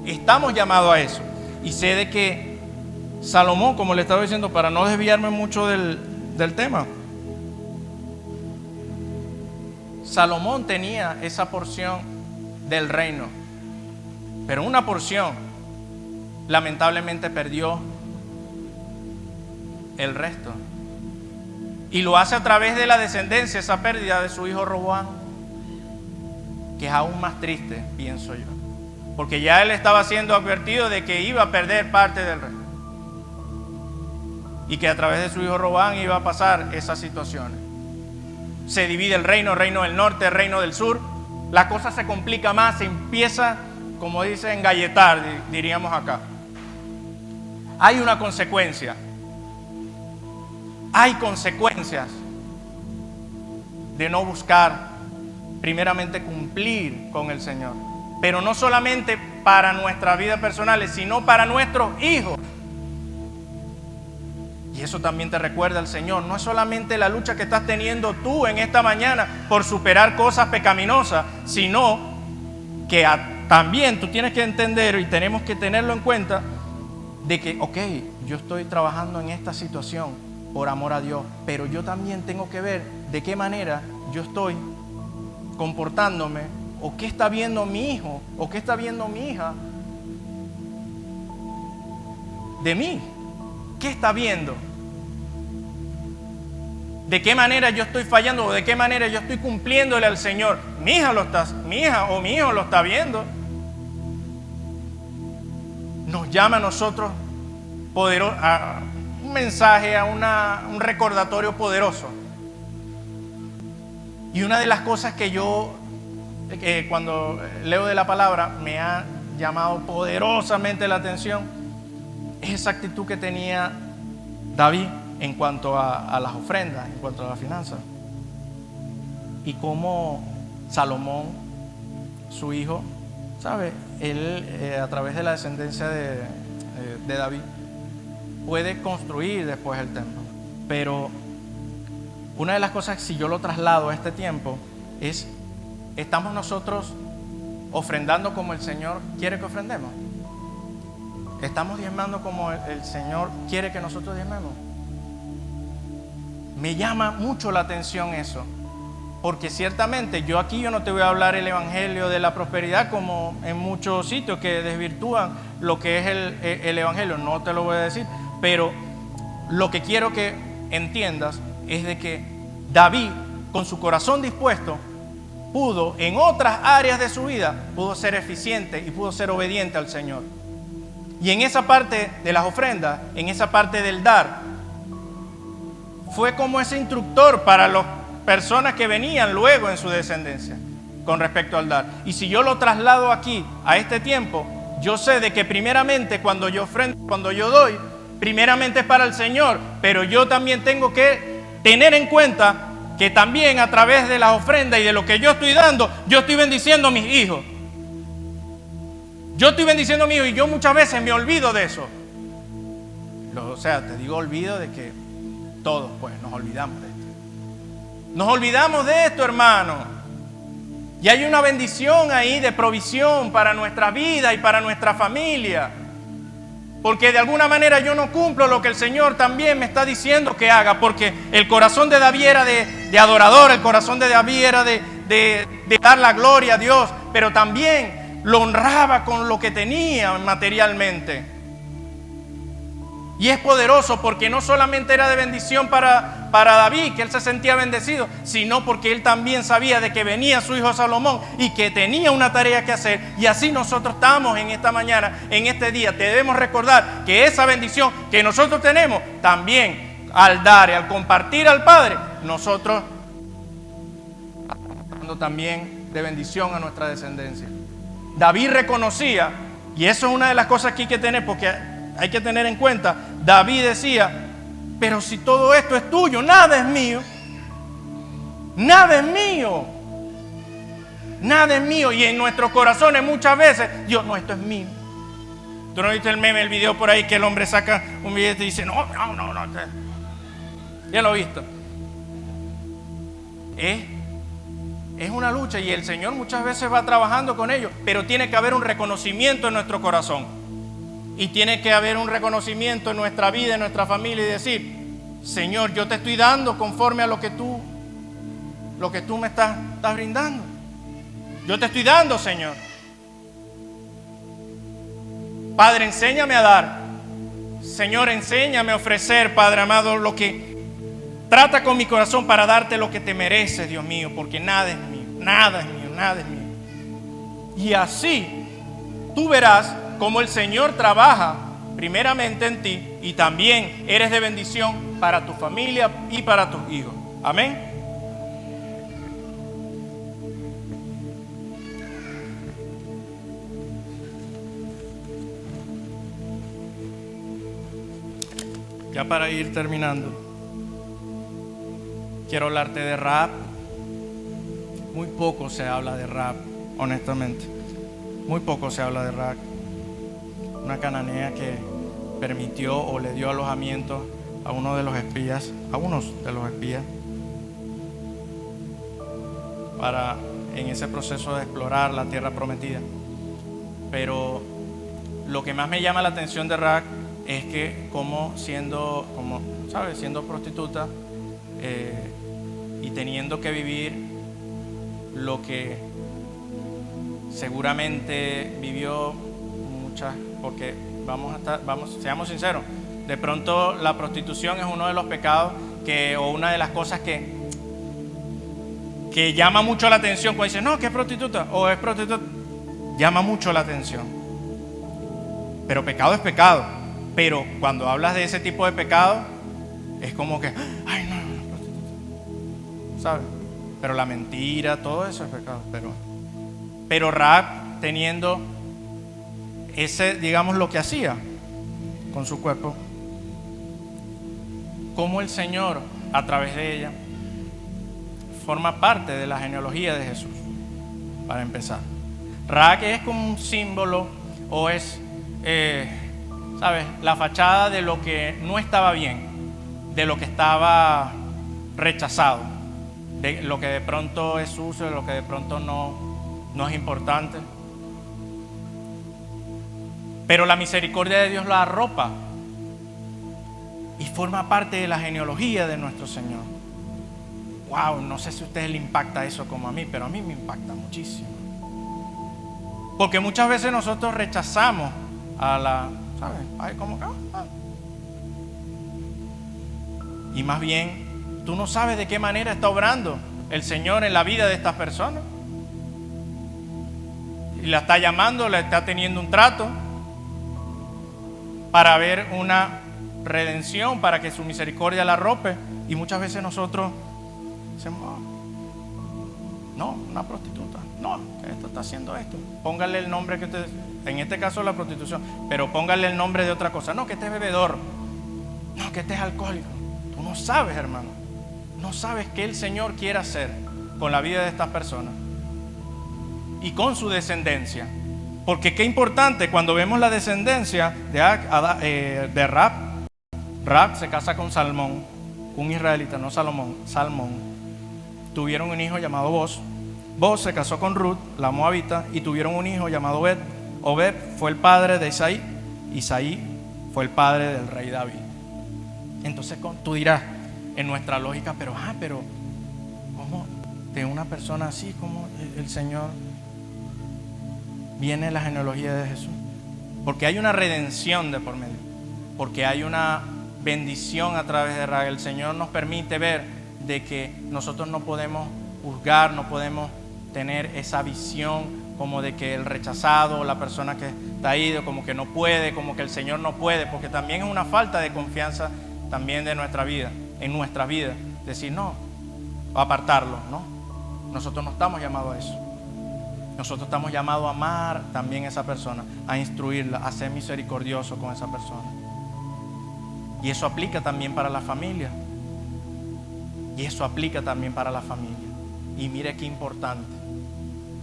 S1: Estamos llamados a eso. Y sé de que Salomón, como le estaba diciendo, para no desviarme mucho del tema, Salomón tenía esa porción del reino, pero una porción lamentablemente perdió el resto. Y lo hace a través de la descendencia, esa pérdida de su hijo Roboam, que es aún más triste, pienso yo, porque ya él estaba siendo advertido de que iba a perder parte del reino, y que a través de su hijo Roboam iba a pasar esas situaciones. Se divide el reino del norte, el reino del sur, la cosa se complica más, se empieza, como dice, a engalletar, diríamos acá. Hay una consecuencia. Hay consecuencias de no buscar primeramente cumplir con el Señor, pero no solamente para nuestras vidas personales, sino para nuestros hijos. Y eso también te recuerda el Señor. No es solamente la lucha que estás teniendo tú en esta mañana por superar cosas pecaminosas, sino que también tú tienes que entender, y tenemos que tenerlo en cuenta, de que, ok, yo estoy trabajando en esta situación por amor a Dios, pero yo también tengo que ver de qué manera yo estoy comportándome, o qué está viendo mi hijo, o qué está viendo mi hija de mí. ¿Qué está viendo? ¿De qué manera yo estoy fallando, o de qué manera yo estoy cumpliéndole al Señor? Mi hija o mi hijo lo está viendo. Nos llama a nosotros a un mensaje, a un recordatorio poderoso. Y una de las cosas que yo, cuando leo de la palabra, me ha llamado poderosamente la atención, es esa actitud que tenía David en cuanto a las ofrendas, en cuanto a las finanzas. Y cómo Salomón, su hijo, ¿sabe? Él, a través de la descendencia de David, puede construir después el templo. Pero una de las cosas, si yo lo traslado a este tiempo, es: ¿estamos nosotros ofrendando como el Señor quiere que ofrendemos? ¿Estamos diezmando como el Señor quiere que nosotros diezmemos? Me llama mucho la atención eso, porque ciertamente yo no te voy a hablar el evangelio de la prosperidad como en muchos sitios que desvirtúan lo que es el evangelio, no te lo voy a decir, pero lo que quiero que entiendas es de que David, con su corazón dispuesto, pudo en otras áreas de su vida, pudo ser eficiente y pudo ser obediente al Señor. Y en esa parte de las ofrendas, en esa parte del dar, fue como ese instructor para las personas que venían luego en su descendencia con respecto al dar. Y si yo lo traslado aquí a este tiempo, yo sé de que primeramente cuando yo ofrendo, cuando yo doy, primeramente es para el Señor, pero yo también tengo que tener en cuenta que también a través de las ofrendas y de lo que yo estoy dando, yo estoy bendiciendo a mis hijos. Yo estoy bendiciendo a mis hijos y yo muchas veces me olvido de eso. O sea, te digo olvido de que todos pues nos olvidamos de esto. Nos olvidamos de esto, hermano. Y hay una bendición ahí de provisión para nuestra vida y para nuestra familia. Porque de alguna manera yo no cumplo lo que el Señor también me está diciendo que haga. Porque el corazón de David era de adorador, el corazón de David era de dar la gloria a Dios. Pero también lo honraba con lo que tenía materialmente. Y es poderoso porque no solamente era de bendición para David, que él se sentía bendecido, sino porque él también sabía de que venía su hijo Salomón y que tenía una tarea que hacer. Y así nosotros estamos en esta mañana, en este día. Debemos recordar que esa bendición que nosotros tenemos, también al dar y al compartir al Padre, nosotros estamos dando también de bendición a nuestra descendencia. David reconocía, y eso es una de las cosas que hay que tener, porque hay que tener en cuenta, David decía: pero si todo esto es tuyo, nada es mío. Nada es mío. Nada es mío. Y en nuestros corazones muchas veces, Dios, no, esto es mío. ¿Tú no viste el meme, el video por ahí que el hombre saca un billete y dice, no. Ya lo he visto. Es una lucha y el Señor muchas veces va trabajando con ellos, pero tiene que haber un reconocimiento en nuestro corazón. Y tiene que haber un reconocimiento en nuestra vida, en nuestra familia, y decir: Señor, yo te estoy dando conforme a lo que tú me estás brindando. Yo te estoy dando, Señor. Padre, enséñame a dar. Señor, enséñame a ofrecer, Padre amado, lo que trata con mi corazón para darte lo que te mereces, Dios mío, porque nada es mío, nada es mío, nada es mío. Y así tú verás cómo el Señor trabaja primeramente en ti y también eres de bendición para tu familia y para tus hijos. Amén. Ya para ir terminando, quiero hablarte de Rahab. Muy poco se habla de Rahab, honestamente. Muy poco se habla de Rahab. Una cananea que permitió o le dio alojamiento a unos de los espías, para en ese proceso de explorar la tierra prometida. Pero lo que más me llama la atención de Rahab es que siendo prostituta y teniendo que vivir lo que seguramente vivió muchas, porque seamos sinceros, de pronto la prostitución es uno de los pecados o una de las cosas que llama mucho la atención cuando dicen, no, que es prostituta o es prostituta, llama mucho la atención. Pero pecado es pecado. Pero cuando hablas de ese tipo de pecado, es como que, ay, no, prostituta, ¿sabes? Pero la mentira, todo eso es pecado. Pero Rahab, teniendo ese, digamos, lo que hacía con su cuerpo, cómo el Señor, a través de ella, forma parte de la genealogía de Jesús. Para empezar, Raab es como un símbolo o es, ¿sabes?, la fachada de lo que no estaba bien, de lo que estaba rechazado, de lo que de pronto es sucio, de lo que de pronto no es importante. Pero la misericordia de Dios la arropa y forma parte de la genealogía de nuestro Señor. Wow, no sé si a ustedes le impacta eso como a mí, pero a mí me impacta muchísimo. Porque muchas veces nosotros rechazamos a la, ¿sabes? Ay, ¿cómo que? Y más bien, tú no sabes de qué manera está obrando el Señor en la vida de estas personas. Y la está llamando, la está teniendo un trato para ver una redención, para que su misericordia la arrope. Y muchas veces nosotros decimos, no, una prostituta, no, esto está haciendo esto. Póngale el nombre que usted, en este caso la prostitución, pero póngale el nombre de otra cosa. No, que este es bebedor, no, que este es alcohólico. Tú no sabes, hermano, no sabes qué el Señor quiere hacer con la vida de estas personas y con su descendencia. Porque qué importante cuando vemos la descendencia de Raab. Raab se casa con Salmón, un israelita, no Salomón, Salmón. Tuvieron un hijo llamado Boz. Boz se casó con Ruth, la moabita, y tuvieron un hijo llamado Obed. Obed fue el padre de Isaí. Isaí fue el padre del rey David. Entonces tú dirás, en nuestra lógica, pero ¿cómo de una persona así, como el Señor viene la genealogía de Jesús? Porque hay una redención de por medio, porque hay una bendición a través de Raab. El Señor nos permite ver de que nosotros no podemos juzgar, no podemos tener esa visión como de que el rechazado o la persona que está ahí, como que no puede, como que el Señor no puede, porque también es una falta de confianza también de nuestra vida, en nuestras vidas, decir no, apartarlo, no. Nosotros no estamos llamados a eso. Nosotros estamos llamados a amar también a esa persona, a instruirla, a ser misericordioso con esa persona. Y eso aplica también para la familia. Y eso aplica también para la familia. Y mire qué importante.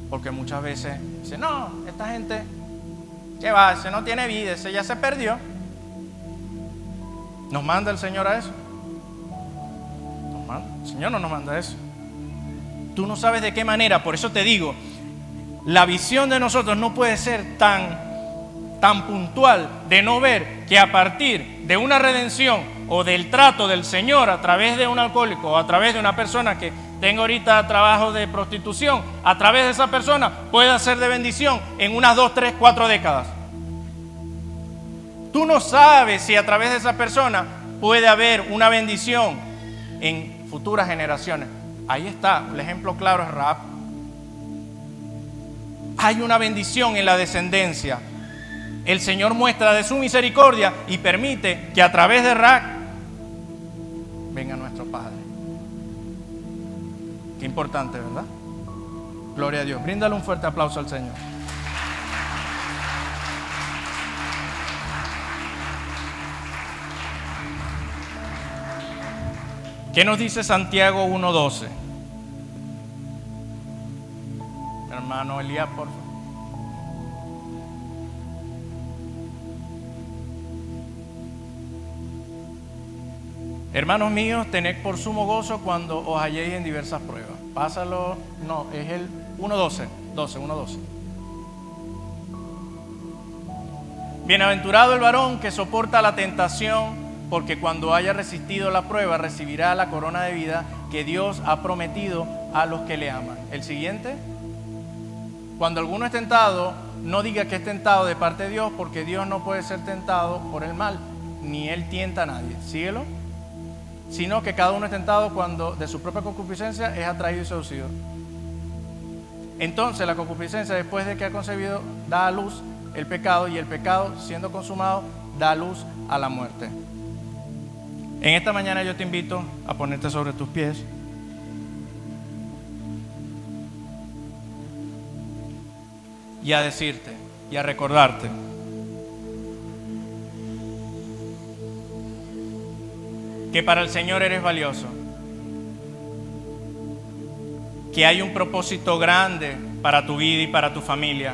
S1: Porque muchas veces dicen, no, esta gente, ¿qué va? Ese no tiene vida, ese ya se perdió. ¿Nos manda el Señor a eso? Nos manda. El Señor no nos manda a eso. Tú no sabes de qué manera, por eso te digo, la visión de nosotros no puede ser tan puntual de no ver que a partir de una redención o del trato del Señor a través de un alcohólico o a través de una persona que tenga ahorita trabajo de prostitución, a través de esa persona pueda ser de bendición en unas 2, 3, 4 décadas. Tú no sabes si a través de esa persona puede haber una bendición en futuras generaciones. Ahí está, el ejemplo claro es Raab. Hay una bendición en la descendencia. El Señor muestra de su misericordia y permite que a través de Raab venga nuestro Padre. Qué importante, ¿verdad? Gloria a Dios. Bríndale un fuerte aplauso al Señor. ¿Qué nos dice Santiago 1:12? Hermano Elías, por favor. Hermanos míos, tened por sumo gozo cuando os halléis en diversas pruebas. Pásalo, no, es el 1:12. 1:12. Bienaventurado el varón que soporta la tentación, porque cuando haya resistido la prueba recibirá la corona de vida que Dios ha prometido a los que le aman. El siguiente. Cuando alguno es tentado, no diga que es tentado de parte de Dios, porque Dios no puede ser tentado por el mal, ni Él tienta a nadie. Síguelo. Sino que cada uno es tentado cuando de su propia concupiscencia es atraído y seducido. Entonces la concupiscencia, después de que ha concebido, da a luz el pecado, y el pecado, siendo consumado, da a luz a la muerte. En esta mañana yo te invito a ponerte sobre tus pies. Y a decirte, y a recordarte que para el Señor eres valioso, que hay un propósito grande para tu vida y para tu familia,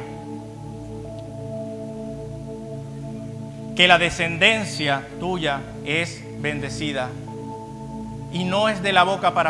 S1: que la descendencia tuya es bendecida y no es de la boca para